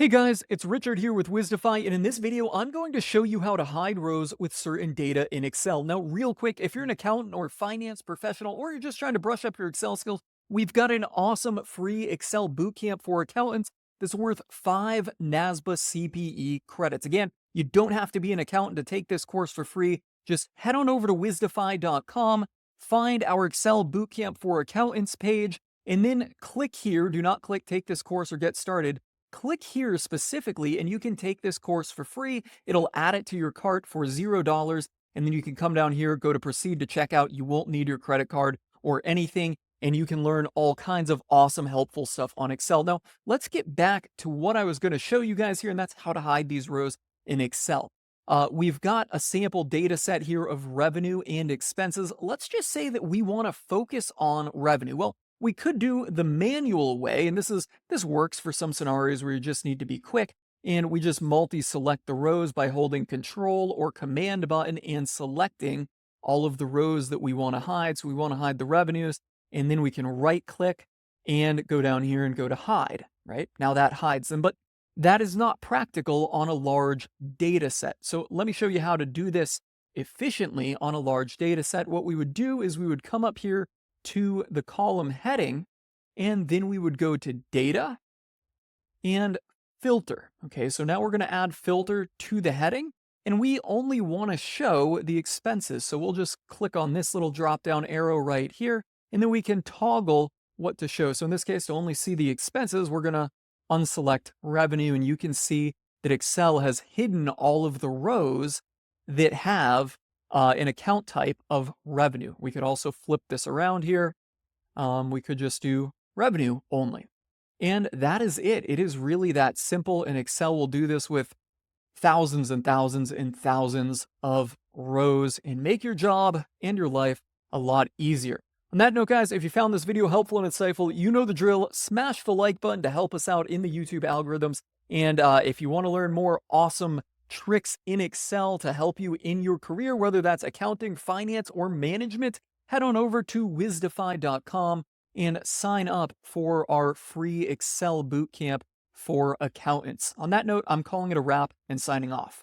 Hey guys, it's Richard here with Wisdify, and in this video, I'm going to show you how to hide rows with certain data in Excel. Now, real quick, if you're an accountant or finance professional, or you're just trying to brush up your Excel skills, we've got an awesome free Excel bootcamp for accountants that's worth 5 NASBA CPE credits. Again, you don't have to be an accountant to take this course for free. Just head on over to wisdify.com, find our Excel bootcamp for accountants page, and then click here. Do not click take this course or get started. Click here specifically and you can take this course for free. It'll add it to your cart for $0. And then you can come down here, go to proceed to checkout. You won't need your credit card or anything. And you can learn all kinds of awesome, helpful stuff on Excel. Now, let's get back to what I was going to show you guys here, and that's how to hide these rows in Excel. We've got a sample data set here of revenue and expenses. Let's just say that we want to focus on revenue. Well, we could do the manual way, and this works for some scenarios where you just need to be quick, and we just multi-select the rows by holding Control or Command button and selecting all of the rows that we want to hide. So we want to hide the revenues, and then we can right-click and go down here and go to Hide, right? Now that hides them, but that is not practical on a large data set. So let me show you how to do this efficiently on a large data set. What we would do is we would come up here to the column heading, and then we would go to Data and Filter. Okay, so now we're going to add filter to the heading, and we only want to show the expenses. So we'll just click on this little drop-down arrow right here, and then we can toggle what to show. So in this case, to only see the expenses, we're going to unselect revenue, and you can see that Excel has hidden all of the rows that have an account type of revenue. We could also flip this around here. We could just do revenue only. And that is it. It is really that simple, and Excel will do this with thousands and thousands and thousands of rows and make your job and your life a lot easier. On that note, guys, if you found this video helpful and insightful, you know the drill. Smash the like button to help us out in the YouTube algorithms. And if you want to learn more awesome tricks in Excel to help you in your career, whether that's accounting, finance, or management, head on over to wisdify.com and sign up for our free Excel bootcamp for accountants. On that note, I'm calling it a wrap and signing off.